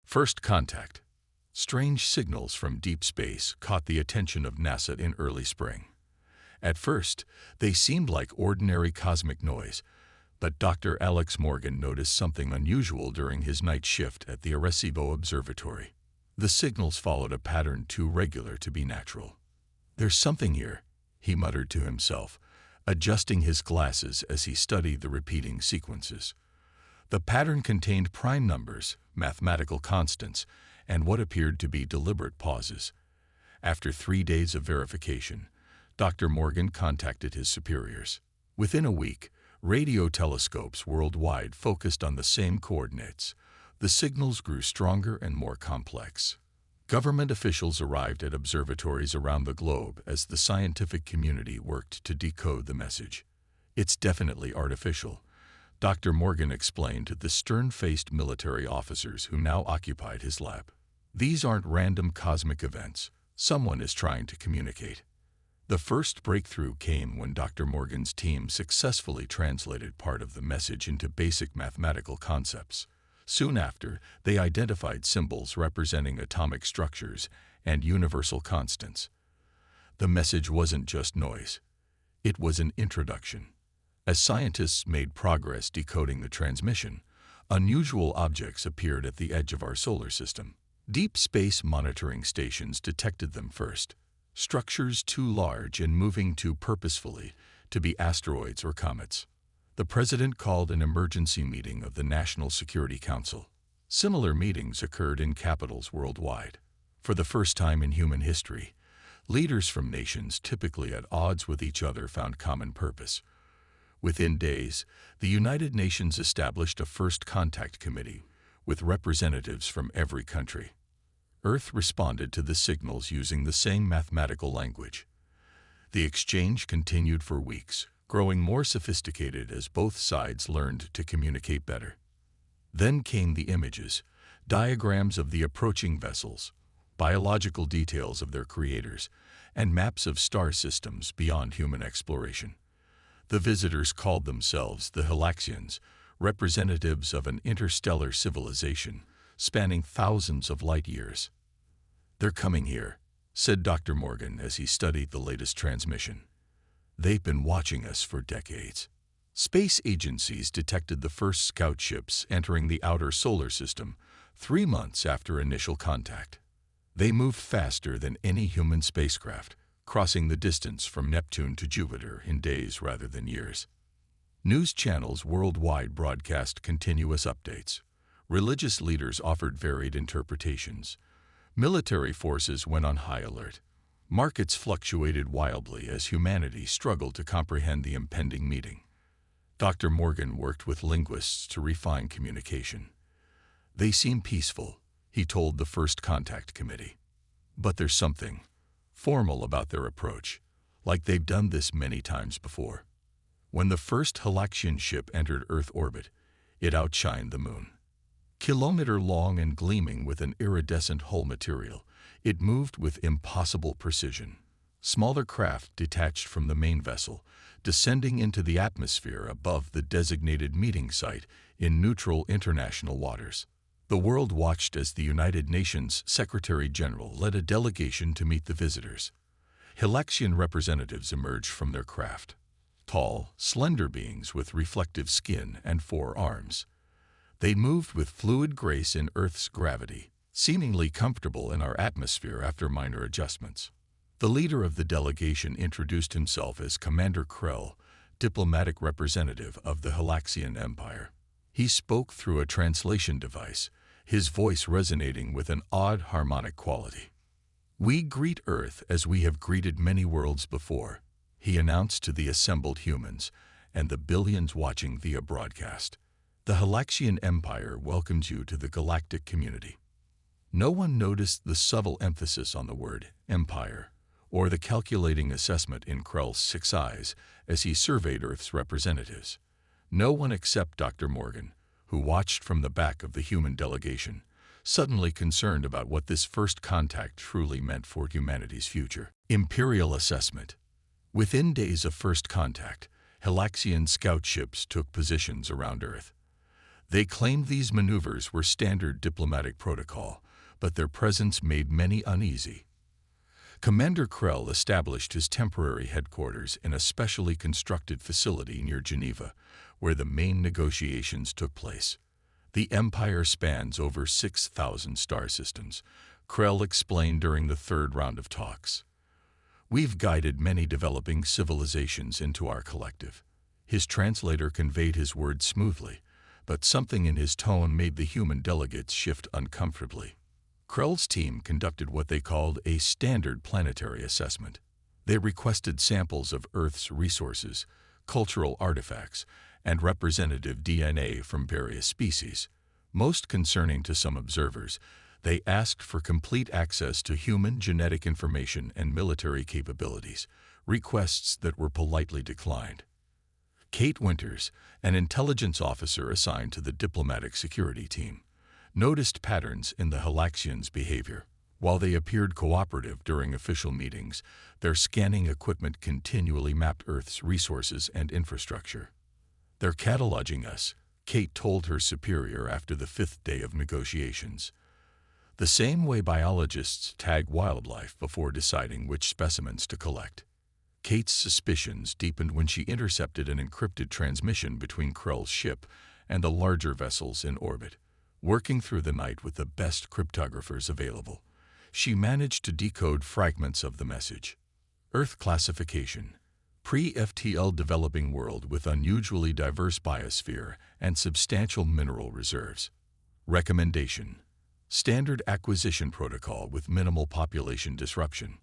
First contact. Strange signals from deep space caught the attention of NASA in early spring. At first, they seemed like ordinary cosmic noise, but Dr. Alex Morgan noticed something unusual during his night shift at the Arecibo Observatory. The signals followed a pattern too regular to be natural. "There's something here," he muttered to himself, adjusting his glasses as he studied the repeating sequences. The pattern contained prime numbers, mathematical constants, and what appeared to be deliberate pauses. After 3 days of verification, Dr. Morgan contacted his superiors. Within a week, radio telescopes worldwide focused on the same coordinates. The signals grew stronger and more complex. Government officials arrived at observatories around the globe as the scientific community worked to decode the message. "It's definitely artificial," Dr. Morgan explained to the stern-faced military officers who now occupied his lab. "These aren't random cosmic events. Someone is trying to communicate." The first breakthrough came when Dr. Morgan's team successfully translated part of the message into basic mathematical concepts. Soon after, they identified symbols representing atomic structures and universal constants. The message wasn't just noise. It was an introduction. As scientists made progress decoding the transmission, unusual objects appeared at the edge of our solar system. Deep space monitoring stations detected them first. Structures too large and moving too purposefully to be asteroids or comets. The president called an emergency meeting of the National Security Council. Similar meetings occurred in capitals worldwide. For the first time in human history, leaders from nations typically at odds with each other found common purpose. Within days, the United Nations established a First Contact Committee with representatives from every country. Earth responded to the signals using the same mathematical language. The exchange continued for weeks, growing more sophisticated as both sides learned to communicate better. Then came the images, diagrams of the approaching vessels, biological details of their creators, and maps of star systems beyond human exploration. The visitors called themselves the Hylaxians, representatives of an interstellar civilization spanning thousands of light years. "They're coming here," said Dr. Morgan as he studied the latest transmission. "They've been watching us for decades." Space agencies detected the first scout ships entering the outer solar system 3 months after initial contact. They moved faster than any human spacecraft, crossing the distance from Neptune to Jupiter in days rather than years. News channels worldwide broadcast continuous updates. Religious leaders offered varied interpretations. Military forces went on high alert. Markets fluctuated wildly as humanity struggled to comprehend the impending meeting. Dr. Morgan worked with linguists to refine communication. "They seem peaceful," he told the First Contact Committee. "But there's something formal about their approach, like they've done this many times before." When the first Hylaxian ship entered Earth orbit, it outshined the moon. Kilometer-long and gleaming with an iridescent hull material, it moved with impossible precision. Smaller craft detached from the main vessel, descending into the atmosphere above the designated meeting site in neutral international waters. The world watched as the United Nations Secretary-General led a delegation to meet the visitors. Hylaxian representatives emerged from their craft. Tall, slender beings with reflective skin and 4 arms. They moved with fluid grace in Earth's gravity, seemingly comfortable in our atmosphere after minor adjustments. The leader of the delegation introduced himself as Commander Krell, diplomatic representative of the Hylaxian Empire. He spoke through a translation device, his voice resonating with an odd harmonic quality. "We greet Earth as we have greeted many worlds before," he announced to the assembled humans and the billions watching via broadcast. "The Hylaxian Empire welcomes you to the galactic community." No one noticed the subtle emphasis on the word empire or the calculating assessment in Krell's 6 eyes as he surveyed Earth's representatives. No one except Dr. Morgan, who watched from the back of the human delegation, suddenly concerned about what this first contact truly meant for humanity's future. Imperial assessment. Within days of first contact, Hylaxian scout ships took positions around Earth. They claimed these maneuvers were standard diplomatic protocol, but their presence made many uneasy. Commander Krell established his temporary headquarters in a specially constructed facility near Geneva, where the main negotiations took place. The Empire spans over 6,000 star systems, Krell explained during the third round of talks. We've guided many developing civilizations into our collective. His translator conveyed his words smoothly, but something in his tone made the human delegates shift uncomfortably. Krell's team conducted what they called a standard planetary assessment. They requested samples of Earth's resources, cultural artifacts, and representative DNA from various species. Most concerning to some observers, they asked for complete access to human genetic information and military capabilities, requests that were politely declined. Kate Winters, an intelligence officer assigned to the diplomatic security team, noticed patterns in the Halaxians' behavior. While they appeared cooperative during official meetings, their scanning equipment continually mapped Earth's resources and infrastructure. "They're cataloging us," Kate told her superior after the 5th day of negotiations. The same way biologists tag wildlife before deciding which specimens to collect. Kate's suspicions deepened when she intercepted an encrypted transmission between Krell's ship and the larger vessels in orbit. Working through the night with the best cryptographers available, she managed to decode fragments of the message. Earth classification: pre-FTL developing world with unusually diverse biosphere and substantial mineral reserves. Recommendation: standard acquisition protocol with minimal population disruption.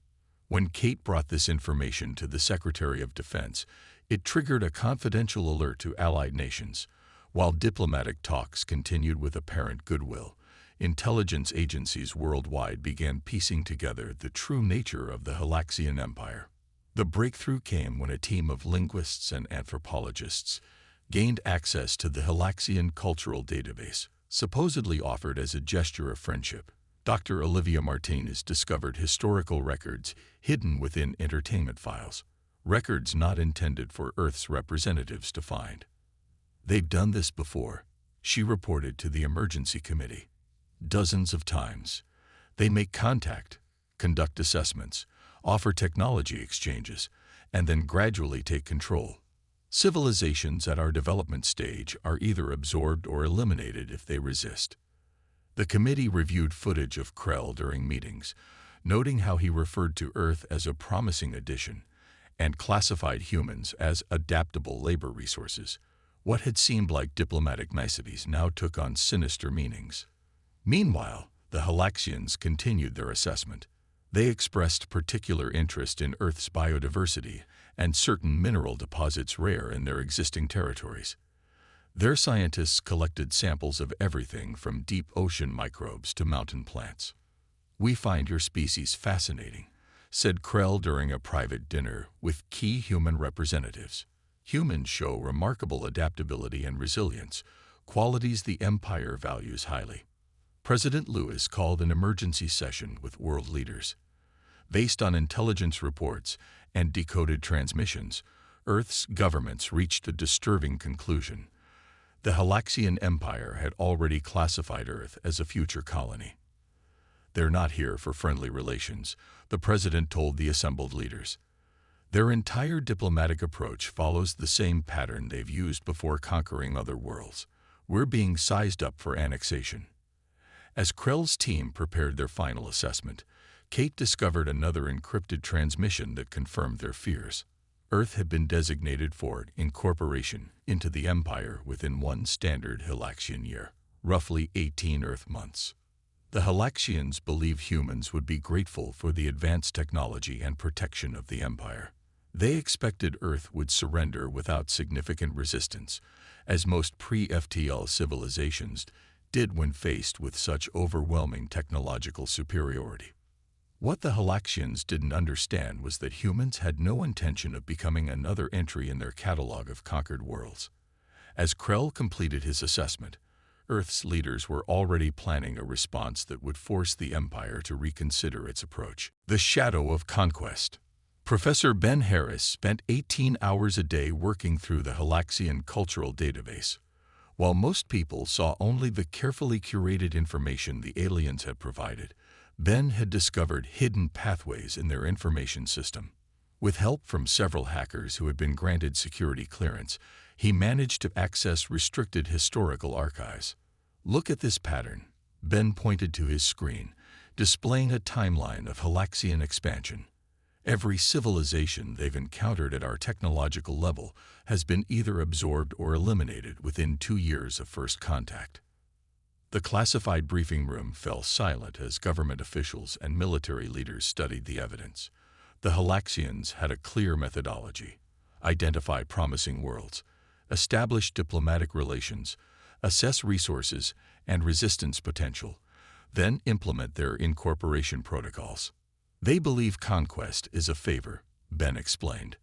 When Kate brought this information to the Secretary of Defense, it triggered a confidential alert to allied nations. While diplomatic talks continued with apparent goodwill, intelligence agencies worldwide began piecing together the true nature of the Halaxian Empire. The breakthrough came when a team of linguists and anthropologists gained access to the Halaxian cultural database, supposedly offered as a gesture of friendship. Dr. Olivia Martinez discovered historical records hidden within entertainment files, records not intended for Earth's representatives to find. "They've done this before," she reported to the emergency committee. "Dozens of times. They make contact, conduct assessments, offer technology exchanges, and then gradually take control. Civilizations at our development stage are either absorbed or eliminated if they resist." The committee reviewed footage of Krell during meetings, noting how he referred to Earth as a promising addition and classified humans as adaptable labor resources. What had seemed like diplomatic niceties now took on sinister meanings. Meanwhile, the Halaxians continued their assessment. They expressed particular interest in Earth's biodiversity and certain mineral deposits rare in their existing territories. Their scientists collected samples of everything from deep ocean microbes to mountain plants. "We find your species fascinating," said Krell during a private dinner with key human representatives. "Humans show remarkable adaptability and resilience, qualities the Empire values highly." President Lewis called an emergency session with world leaders. Based on intelligence reports and decoded transmissions, Earth's governments reached a disturbing conclusion. The Halaxian Empire had already classified Earth as a future colony. "They're not here for friendly relations," the president told the assembled leaders. "Their entire diplomatic approach follows the same pattern they've used before conquering other worlds. We're being sized up for annexation." As Krell's team prepared their final assessment, Kate discovered another encrypted transmission that confirmed their fears. Earth had been designated for incorporation into the Empire within one standard Halaxian year, roughly 18 Earth months. The Halaxians believed humans would be grateful for the advanced technology and protection of the Empire. They expected Earth would surrender without significant resistance, as most pre-FTL civilizations did when faced with such overwhelming technological superiority. What the Halaxians didn't understand was that humans had no intention of becoming another entry in their catalog of conquered worlds. As Krell completed his assessment, Earth's leaders were already planning a response that would force the Empire to reconsider its approach. The shadow of conquest. Professor Ben Harris spent 18 hours a day working through the Halaxian cultural database. While most people saw only the carefully curated information the aliens had provided, Ben had discovered hidden pathways in their information system. With help from several hackers who had been granted security clearance, he managed to access restricted historical archives. "Look at this pattern," Ben pointed to his screen, displaying a timeline of Halaxian expansion. "Every civilization they've encountered at our technological level has been either absorbed or eliminated within 2 years of first contact." The classified briefing room fell silent as government officials and military leaders studied the evidence. The Halaxians had a clear methodology: identify promising worlds, establish diplomatic relations, assess resources and resistance potential, then implement their incorporation protocols. "They believe conquest is a favor," Ben explained.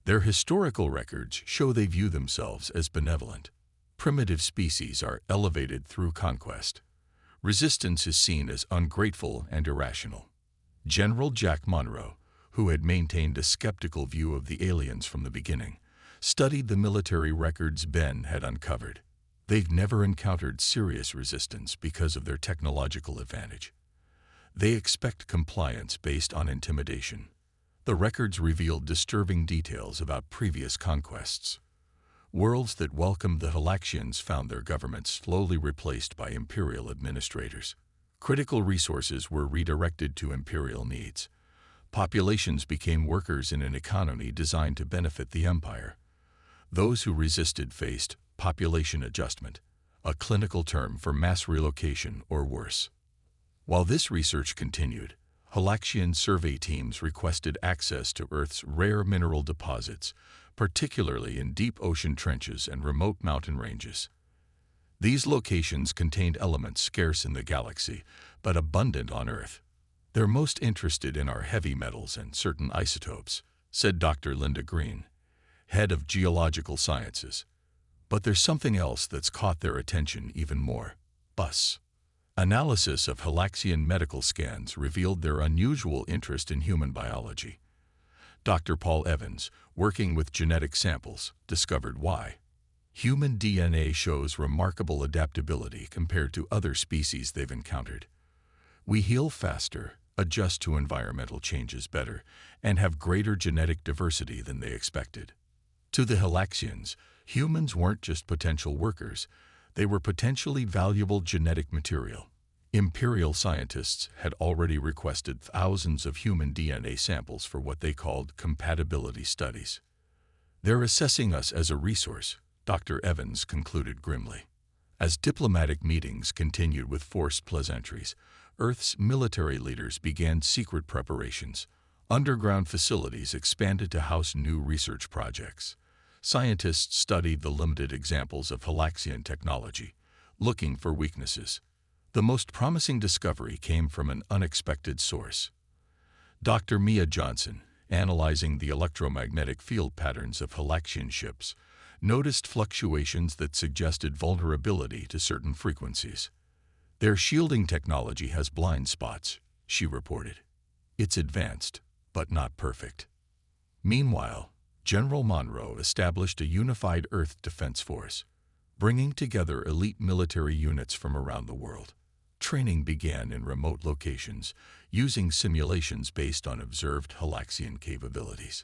"Their historical records show they view themselves as benevolent. Primitive species are elevated through conquest. Resistance is seen as ungrateful and irrational." General Jack Monroe, who had maintained a skeptical view of the aliens from the beginning, studied the military records Ben had uncovered. "They've never encountered serious resistance because of their technological advantage. They expect compliance based on intimidation." The records revealed disturbing details about previous conquests. Worlds that welcomed the Halaxians found their governments slowly replaced by imperial administrators. Critical resources were redirected to imperial needs. Populations became workers in an economy designed to benefit the empire. Those who resisted faced population adjustment, a clinical term for mass relocation or worse. While this research continued, Halaxian survey teams requested access to Earth's rare mineral deposits, particularly in deep ocean trenches and remote mountain ranges. These locations contained elements scarce in the galaxy, but abundant on Earth. "They're most interested in our heavy metals and certain isotopes," said Dr. Linda Green, head of geological sciences. "But there's something else that's caught their attention even more: BUS." Analysis of Halaxian medical scans revealed their unusual interest in human biology. Dr. Paul Evans, working with genetic samples, discovered why. Human DNA shows remarkable adaptability compared to other species they've encountered. "We heal faster, adjust to environmental changes better, and have greater genetic diversity than they expected." To the Halaxians, humans weren't just potential workers, they were potentially valuable genetic material. Imperial scientists had already requested thousands of human DNA samples for what they called compatibility studies. "They're assessing us as a resource," Dr. Evans concluded grimly. As diplomatic meetings continued with forced pleasantries, Earth's military leaders began secret preparations. Underground facilities expanded to house new research projects. Scientists studied the limited examples of Halaxian technology, looking for weaknesses. The most promising discovery came from an unexpected source. Dr. Mia Johnson, analyzing the electromagnetic field patterns of Halaxian ships, noticed fluctuations that suggested vulnerability to certain frequencies. "Their shielding technology has blind spots," she reported. "It's advanced, but not perfect." Meanwhile, General Monroe established a unified Earth Defense Force, bringing together elite military units from around the world. Training began in remote locations, using simulations based on observed Halaxian capabilities.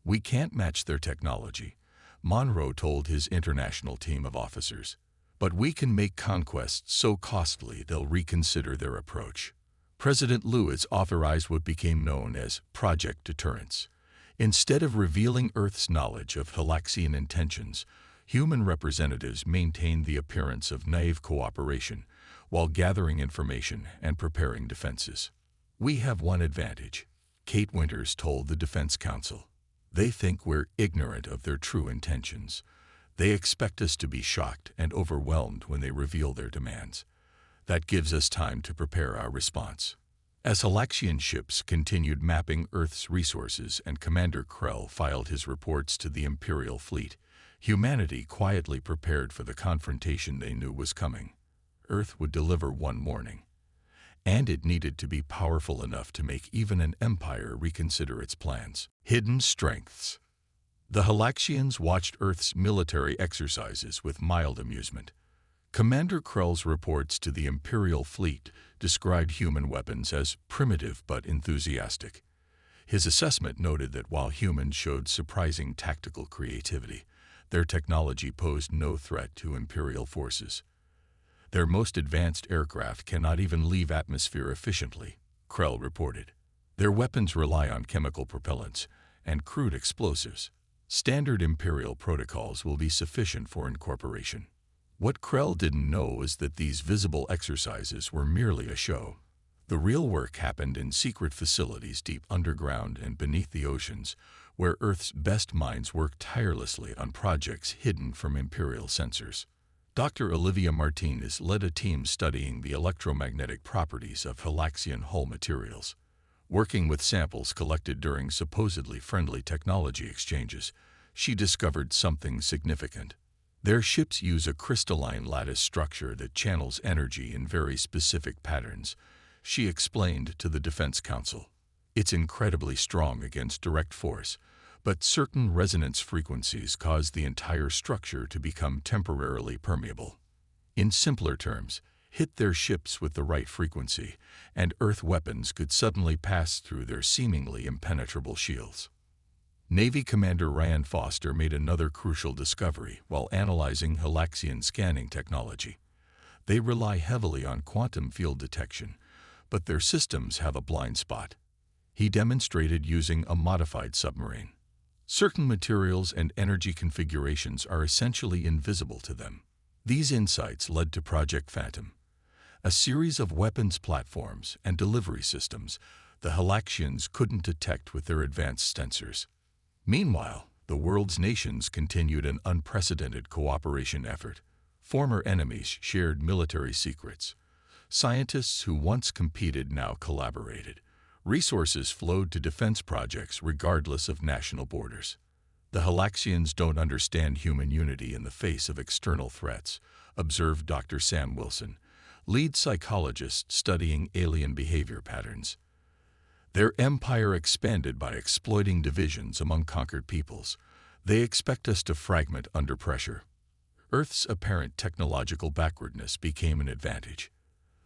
"We can't match their technology," Monroe told his international team of officers, "but we can make conquests so costly they'll reconsider their approach." President Lewis authorized what became known as Project Deterrence. Instead of revealing Earth's knowledge of Halaxian intentions, human representatives maintained the appearance of naive cooperation while gathering information and preparing defenses. "We have one advantage," Kate Winters told the Defense Council. "They think we're ignorant of their true intentions. They expect us to be shocked and overwhelmed when they reveal their demands. That gives us time to prepare our response." As Halaxian ships continued mapping Earth's resources and Commander Krell filed his reports to the Imperial fleet, humanity quietly prepared for the confrontation they knew was coming. Earth would deliver one morning, and it needed to be powerful enough to make even an empire reconsider its plans. Hidden strengths. The Halaxians watched Earth's military exercises with mild amusement. Commander Krell's reports to the Imperial fleet described human weapons as primitive but enthusiastic. His assessment noted that while humans showed surprising tactical creativity, their technology posed no threat to Imperial forces. Their most advanced aircraft cannot even leave atmosphere efficiently, Krell reported. Their weapons rely on chemical propellants and crude explosives. Standard Imperial protocols will be sufficient for incorporation. What Krell didn't know was that these visible exercises were merely a show. The real work happened in secret facilities deep underground and beneath the oceans, where Earth's best minds worked tirelessly on projects hidden from Imperial sensors. Dr. Olivia Martinez led a team studying the electromagnetic properties of Halaxian hull materials. Working with samples collected during supposedly friendly technology exchanges, she discovered something significant. Their ships use a crystalline lattice structure that channels energy in very specific patterns, she explained to the Defense Council. It's incredibly strong against direct force, but certain resonance frequencies cause the entire structure to become temporarily permeable. In simpler terms, hit their ships with the right frequency, and Earth weapons could suddenly pass through their seemingly impenetrable shields. Navy Commander Ryan Foster made another crucial discovery while analyzing Halaxian scanning technology. They rely heavily on quantum field detection, but their systems have a blind spot. He demonstrated using a modified submarine. Certain materials and energy configurations are essentially invisible to them. These insights led to Project Phantom, a series of weapons platforms and delivery systems the Halaxians couldn't detect with their advanced sensors. Meanwhile, the world's nations continued an unprecedented cooperation effort. Former enemies shared military secrets. Scientists who once competed now collaborated. Resources flowed to defense projects regardless of national borders. The Halaxians don't understand human unity in the face of external threats, observed Dr. Sam Wilson, lead psychologist studying alien behavior patterns. Their empire expanded by exploiting divisions among conquered peoples. They expect us to fragment under pressure. Earth's apparent technological backwardness became an advantage.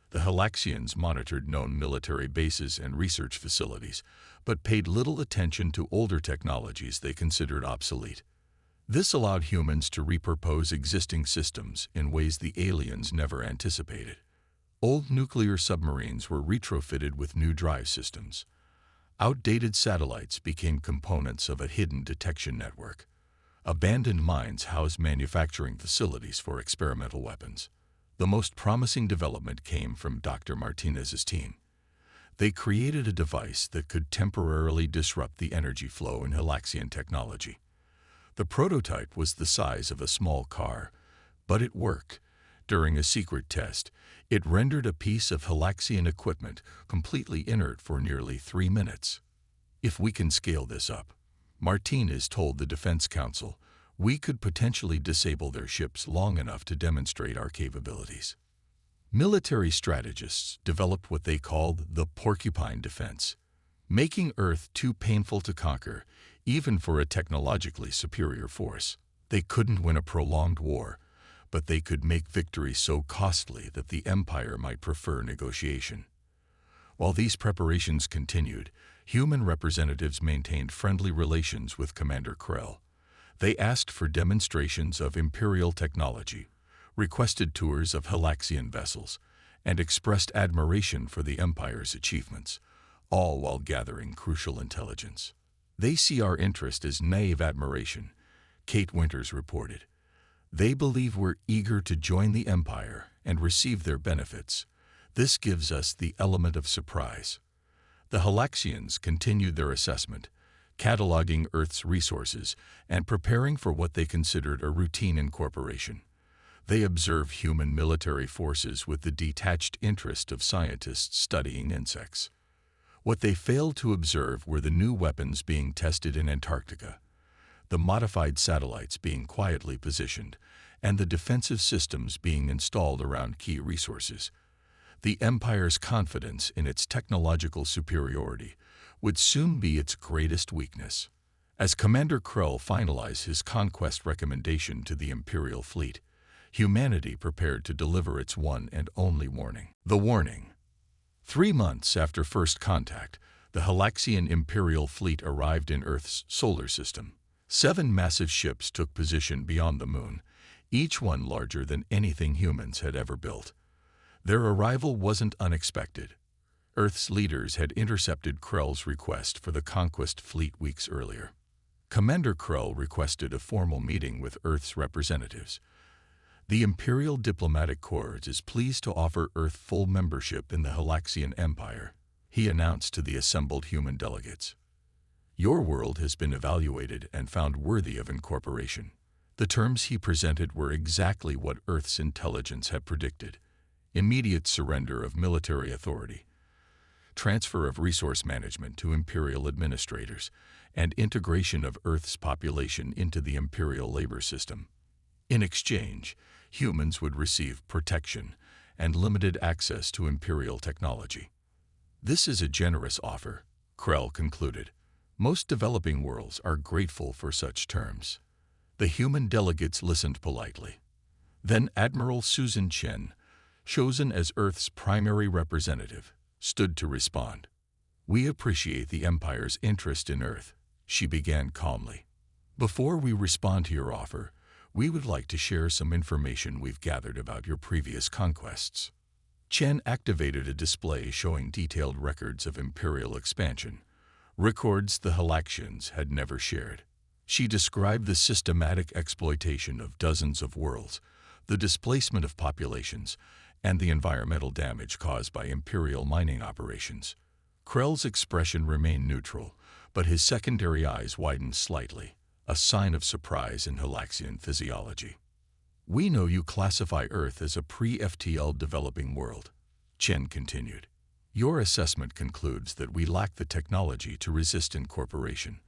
The Halaxians monitored known military bases and research facilities, but paid little attention to older technologies they considered obsolete. This allowed humans to repurpose existing systems in ways the aliens never anticipated. Old nuclear submarines were retrofitted with new drive systems. Outdated satellites became components of a hidden detection network. Abandoned mines housed manufacturing facilities for experimental weapons. The most promising development came from Dr. Martinez's team. They created a device that could temporarily disrupt the energy flow in Halaxian technology. The prototype was the size of a small car, but it worked. During a secret test, it rendered a piece of Halaxian equipment completely inert for nearly 3 minutes. If we can scale this up, Martinez told the Defense Council, we could potentially disable their ships long enough to demonstrate our capabilities. Military strategists developed what they called the porcupine defense, making Earth too painful to conquer, even for a technologically superior force. They couldn't win a prolonged war, but they could make victory so costly that the Empire might prefer negotiation. While these preparations continued, human representatives maintained friendly relations with Commander Krell. They asked for demonstrations of Imperial technology, requested tours of Halaxian vessels, and expressed admiration for the Empire's achievements, all while gathering crucial intelligence. They see our interest as naive admiration, Kate Winters reported. They believe we're eager to join the Empire and receive their benefits. This gives us the element of surprise. The Halaxians continued their assessment, cataloging Earth's resources and preparing for what they considered a routine incorporation. They observed human military forces with the detached interest of scientists studying insects. What they failed to observe were the new weapons being tested in Antarctica, the modified satellites being quietly positioned, and the defensive systems being installed around key resources. The Empire's confidence in its technological superiority would soon be its greatest weakness. As Commander Krell finalized his conquest recommendation to the Imperial fleet, humanity prepared to deliver its one and only warning. The warning. 3 months after first contact, the Halaxian Imperial fleet arrived in Earth's solar system. 7 massive ships took position beyond the moon, each one larger than anything humans had ever built. Their arrival wasn't unexpected. Earth's leaders had intercepted Krell's request for the conquest fleet weeks earlier. Commander Krell requested a formal meeting with Earth's representatives. The Imperial Diplomatic Corps is pleased to offer Earth full membership in the Halaxian Empire, he announced to the assembled human delegates. Your world has been evaluated and found worthy of incorporation. The terms he presented were exactly what Earth's intelligence had predicted: immediate surrender of military authority, transfer of resource management to Imperial administrators, and integration of Earth's population into the Imperial labor system. In exchange, humans would receive protection and limited access to Imperial technology. This is a generous offer, Krell concluded. Most developing worlds are grateful for such terms. The human delegates listened politely. Then Admiral Susan Chen, chosen as Earth's primary representative, stood to respond. We appreciate the Empire's interest in Earth, she began calmly. Before we respond to your offer, we would like to share some information we've gathered about your previous conquests. Chen activated a display showing detailed records of Imperial expansion, records the Halaxians had never shared. She described the systematic exploitation of dozens of worlds, the displacement of populations, and the environmental damage caused by Imperial mining operations. Krell's expression remained neutral, but his secondary eyes widened slightly, a sign of surprise in Halaxian physiology. We know you classify Earth as a pre-FTL developing world, Chen continued. Your assessment concludes that we lack the technology to resist incorporation.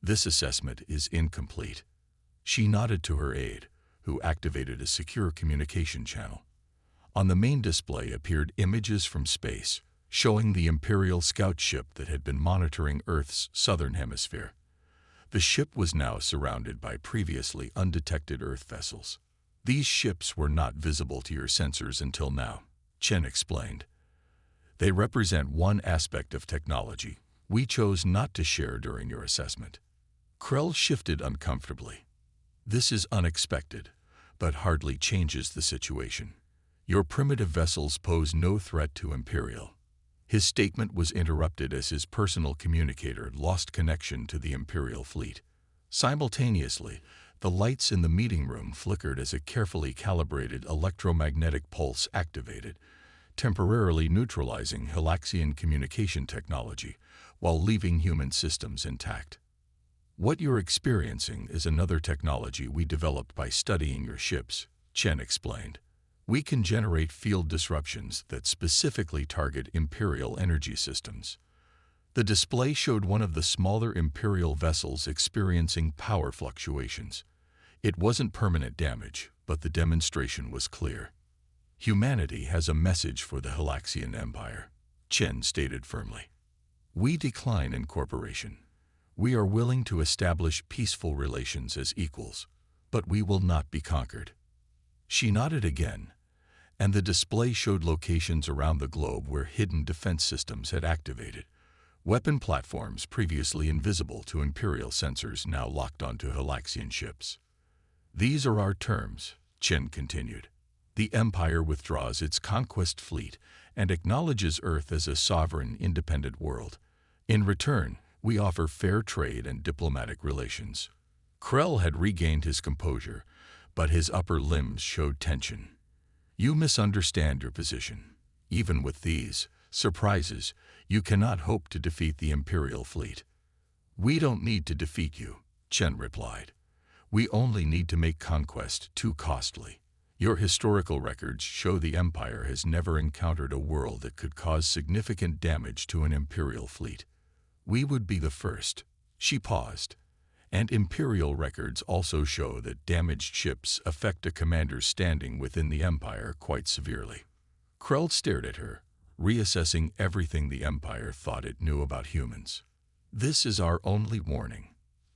This assessment is incomplete. She nodded to her aide, who activated a secure communication channel. On the main display appeared images from space, showing the Imperial scout ship that had been monitoring Earth's southern hemisphere. The ship was now surrounded by previously undetected Earth vessels. These ships were not visible to your sensors until now, Chen explained. They represent one aspect of technology we chose not to share during your assessment. Krell shifted uncomfortably. This is unexpected, but hardly changes the situation. Your primitive vessels pose no threat to Imperial. His statement was interrupted as his personal communicator lost connection to the Imperial fleet. Simultaneously, the lights in the meeting room flickered as a carefully calibrated electromagnetic pulse activated, temporarily neutralizing Halaxian communication technology while leaving human systems intact. What you're experiencing is another technology we developed by studying your ships, Chen explained. We can generate field disruptions that specifically target Imperial energy systems. The display showed one of the smaller Imperial vessels experiencing power fluctuations. It wasn't permanent damage, but the demonstration was clear. Humanity has a message for the Halaxian Empire, Chen stated firmly. We decline incorporation. We are willing to establish peaceful relations as equals, but we will not be conquered. She nodded again, and the display showed locations around the globe where hidden defense systems had activated. Weapon platforms previously invisible to Imperial sensors now locked onto Halaxian ships. These are our terms, Chen continued. The Empire withdraws its conquest fleet and acknowledges Earth as a sovereign, independent world. In return, we offer fair trade and diplomatic relations. Krell had regained his composure, but his upper limbs showed tension. You misunderstand your position. Even with these surprises, you cannot hope to defeat the Imperial fleet. We don't need to defeat you, Chen replied. We only need to make conquest too costly. Your historical records show the Empire has never encountered a world that could cause significant damage to an Imperial fleet. We would be the first. She paused. And Imperial records also show that damaged ships affect a commander's standing within the Empire quite severely. Krell stared at her, reassessing everything the Empire thought it knew about humans. This is our only warning.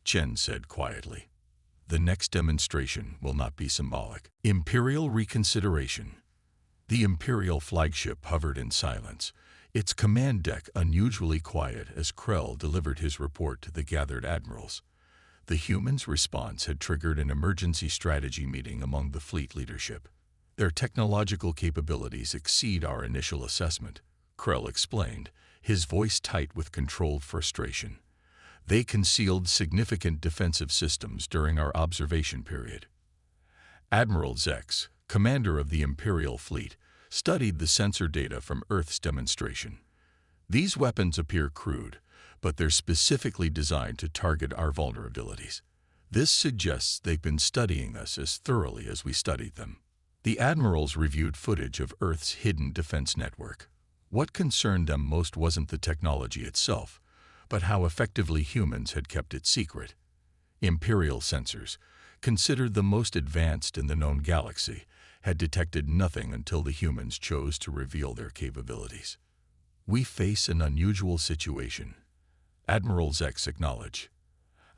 Chen said quietly. The next demonstration will not be symbolic. Imperial reconsideration. The Imperial flagship hovered in silence, its command deck unusually quiet as Krell delivered his report to the gathered admirals. The humans' response had triggered an emergency strategy meeting among the fleet leadership. Their technological capabilities exceed our initial assessment, Krell explained, his voice tight with controlled frustration. They concealed significant defensive systems during our observation period. Admiral Zex, commander of the Imperial fleet, studied the sensor data from Earth's demonstration. These weapons appear crude, but they're specifically designed to target our vulnerabilities. This suggests they've been studying us as thoroughly as we studied them. The admirals reviewed footage of Earth's hidden defense network. What concerned them most wasn't the technology itself, but how effectively humans had kept it secret. Imperial sensors, considered the most advanced in the known galaxy, had detected nothing until the humans chose to reveal their capabilities. We face an unusual situation, Admiral Zex acknowledged.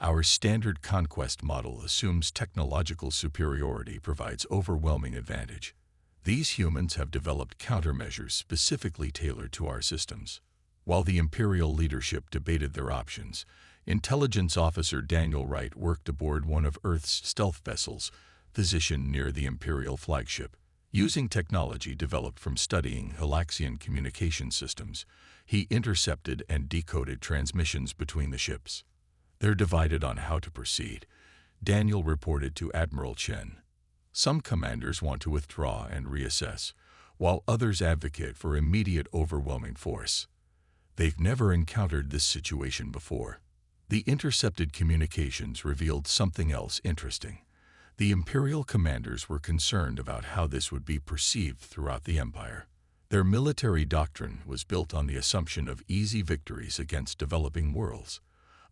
Our standard conquest model assumes technological superiority provides overwhelming advantage. These humans have developed countermeasures specifically tailored to our systems. While the Imperial leadership debated their options, Intelligence Officer Daniel Wright worked aboard one of Earth's stealth vessels, positioned near the Imperial flagship. Using technology developed from studying Halaxian communication systems, he intercepted and decoded transmissions between the ships. They're divided on how to proceed, Daniel reported to Admiral Chen. Some commanders want to withdraw and reassess, while others advocate for immediate overwhelming force. They've never encountered this situation before. The intercepted communications revealed something else interesting. The Imperial commanders were concerned about how this would be perceived throughout the Empire. Their military doctrine was built on the assumption of easy victories against developing worlds.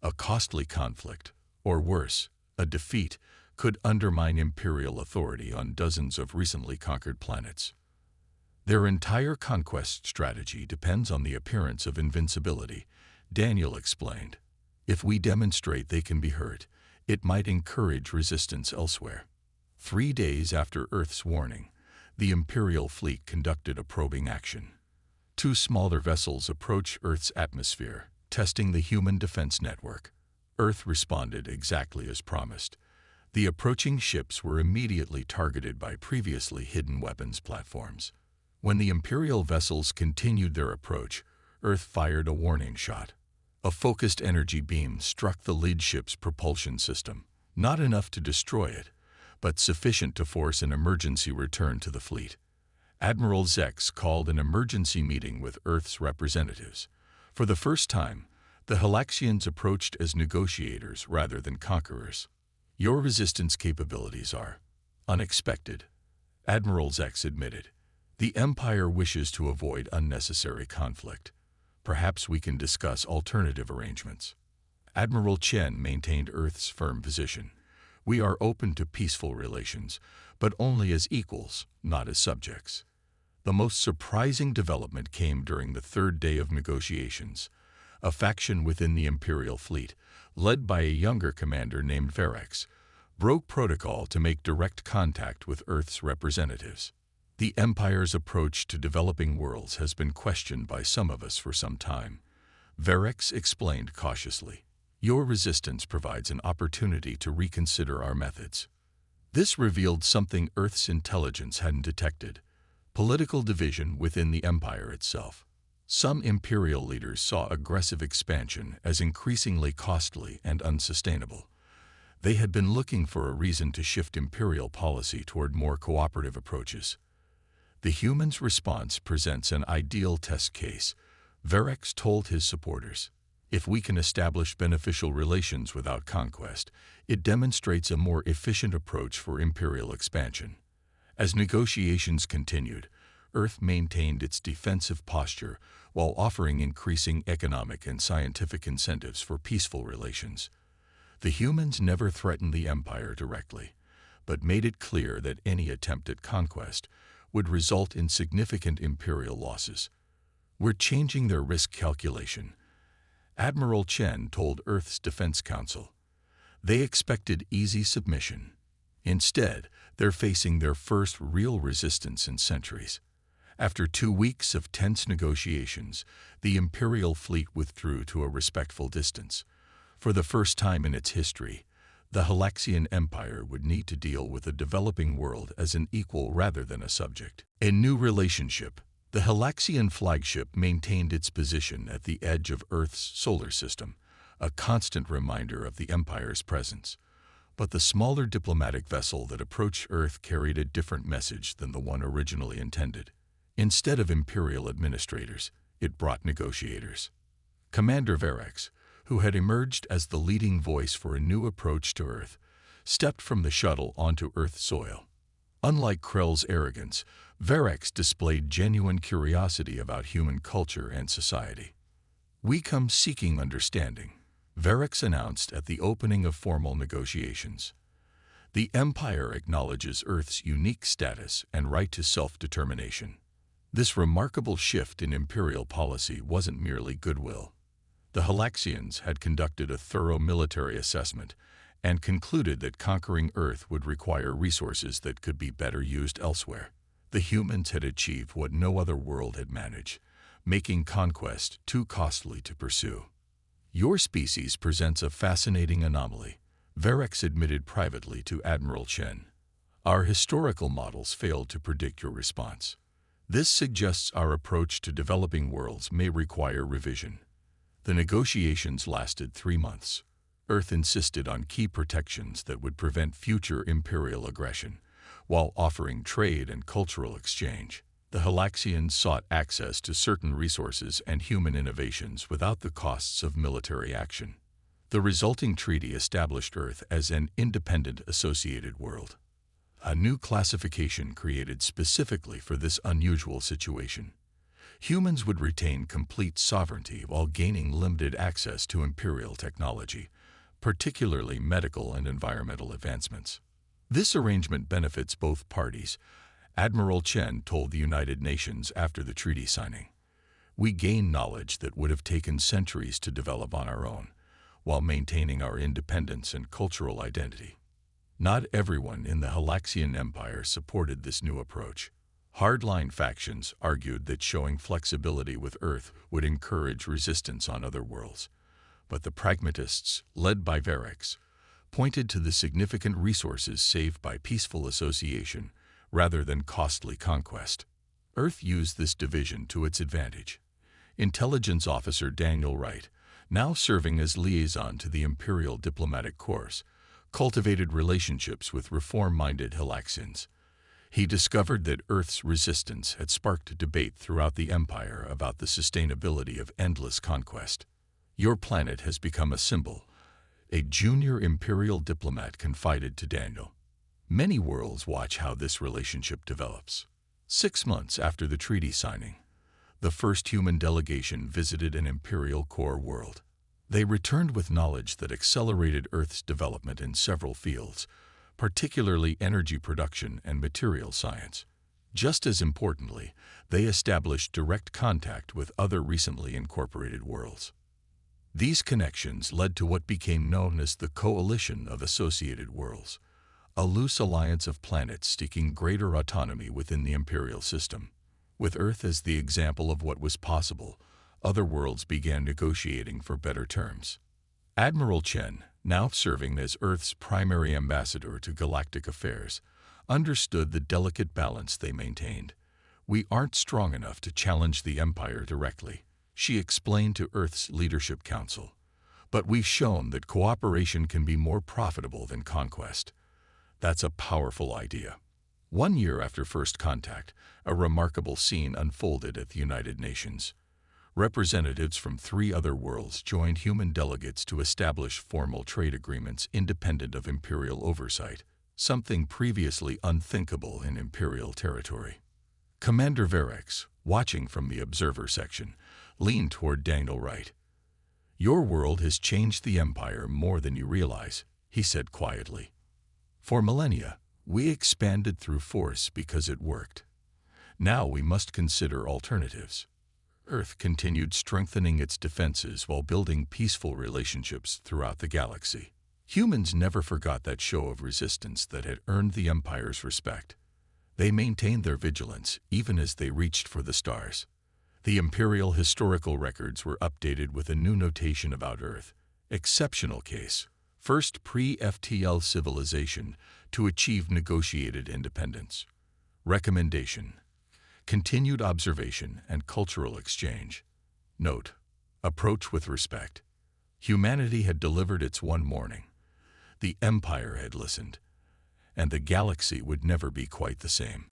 A costly conflict, or worse, a defeat, could undermine Imperial authority on dozens of recently conquered planets. Their entire conquest strategy depends on the appearance of invincibility, Daniel explained. If we demonstrate they can be hurt, it might encourage resistance elsewhere. 3 days after Earth's warning, the Imperial fleet conducted a probing action. 2 smaller vessels approached Earth's atmosphere, testing the human defense network. Earth responded exactly as promised. The approaching ships were immediately targeted by previously hidden weapons platforms. When the Imperial vessels continued their approach, Earth fired a warning shot. A focused energy beam struck the lead ship's propulsion system, not enough to destroy it, but sufficient to force an emergency return to the fleet. Admiral Zex called an emergency meeting with Earth's representatives. For the first time, the Halaxians approached as negotiators rather than conquerors. Your resistance capabilities are unexpected, Admiral Zex admitted. The Empire wishes to avoid unnecessary conflict. Perhaps we can discuss alternative arrangements. Admiral Chen maintained Earth's firm position. We are open to peaceful relations, but only as equals, not as subjects. The most surprising development came during the 3rd day of negotiations. A faction within the Imperial fleet, led by a younger commander named Verex, broke protocol to make direct contact with Earth's representatives. The Empire's approach to developing worlds has been questioned by some of us for some time. Verex explained cautiously. Your resistance provides an opportunity to reconsider our methods. This revealed something Earth's intelligence hadn't detected: political division within the Empire itself. Some Imperial leaders saw aggressive expansion as increasingly costly and unsustainable. They had been looking for a reason to shift Imperial policy toward more cooperative approaches. The humans' response presents an ideal test case, Verex told his supporters. If we can establish beneficial relations without conquest, it demonstrates a more efficient approach for Imperial expansion. As negotiations continued, Earth maintained its defensive posture while offering increasing economic and scientific incentives for peaceful relations. The humans never threatened the Empire directly, but made it clear that any attempt at conquest would result in significant Imperial losses. We're changing their risk calculation, Admiral Chen told Earth's Defense Council. They expected easy submission. Instead, they're facing their first real resistance in centuries. After 2 weeks of tense negotiations, the Imperial fleet withdrew to a respectful distance. For the first time in its history, the Halaxian Empire would need to deal with a developing world as an equal rather than a subject. A new relationship. The Halaxian flagship maintained its position at the edge of Earth's solar system, a constant reminder of the Empire's presence. But the smaller diplomatic vessel that approached Earth carried a different message than the one originally intended. Instead of Imperial administrators, it brought negotiators. Commander Verex, who had emerged as the leading voice for a new approach to Earth, stepped from the shuttle onto Earth's soil. Unlike Krell's arrogance, Verex displayed genuine curiosity about human culture and society. "We come seeking understanding," Verex announced at the opening of formal negotiations. "The Empire acknowledges Earth's unique status and right to self-determination." This remarkable shift in imperial policy wasn't merely goodwill. The Halaxians had conducted a thorough military assessment and concluded that conquering Earth would require resources that could be better used elsewhere. The humans had achieved what no other world had managed, making conquest too costly to pursue. "Your species presents a fascinating anomaly," Verex admitted privately to Admiral Chen. "Our historical models failed to predict your response. This suggests our approach to developing worlds may require revision." The negotiations lasted 3 months. Earth insisted on key protections that would prevent future imperial aggression, while offering trade and cultural exchange. The Halaxians sought access to certain resources and human innovations without the costs of military action. The resulting treaty established Earth as an independent associated world. A new classification created specifically for this unusual situation. Humans would retain complete sovereignty while gaining limited access to imperial technology, particularly medical and environmental advancements. "This arrangement benefits both parties," Admiral Chen told the United Nations after the treaty signing. "We gain knowledge that would have taken centuries to develop on our own, while maintaining our independence and cultural identity." Not everyone in the Halaxian Empire supported this new approach. Hardline factions argued that showing flexibility with Earth would encourage resistance on other worlds. But the pragmatists, led by Verex, pointed to the significant resources saved by peaceful association rather than costly conquest. Earth used this division to its advantage. Intelligence Officer Daniel Wright, now serving as liaison to the Imperial Diplomatic Corps, cultivated relationships with reform-minded Halaxians. He discovered that Earth's resistance had sparked debate throughout the Empire about the sustainability of endless conquest. "Your planet has become a symbol," a junior Imperial diplomat confided to Daniel. "Many worlds watch how this relationship develops." 6 months after the treaty signing, the first human delegation visited an Imperial core world. They returned with knowledge that accelerated Earth's development in several fields, particularly energy production and material science. Just as importantly, they established direct contact with other recently incorporated worlds. These connections led to what became known as the Coalition of Associated Worlds, a loose alliance of planets seeking greater autonomy within the imperial system. With Earth as the example of what was possible, other worlds began negotiating for better terms. Admiral Chen, now serving as Earth's primary ambassador to galactic affairs, understood the delicate balance they maintained. "We aren't strong enough to challenge the Empire directly," she explained to Earth's Leadership Council. "But we've shown that cooperation can be more profitable than conquest." That's a powerful idea. 1 year after first contact, a remarkable scene unfolded at the United Nations. Representatives from 3 other worlds joined human delegates to establish formal trade agreements independent of imperial oversight, something previously unthinkable in imperial territory. Commander Verex, watching from the observer section, leaned toward Daniel Wright. "Your world has changed the Empire more than you realize," he said quietly. "For millennia, we expanded through force because it worked. Now we must consider alternatives." Earth continued strengthening its defenses while building peaceful relationships throughout the galaxy. Humans never forgot that show of resistance that had earned the Empire's respect. They maintained their vigilance even as they reached for the stars. The Imperial historical records were updated with a new notation about Earth. Exceptional case. First pre-FTL civilization to achieve negotiated independence. Recommendation: continued observation and cultural exchange. Note: approach with respect. Humanity had delivered its one morning. The Empire had listened, and the galaxy would never be quite the same.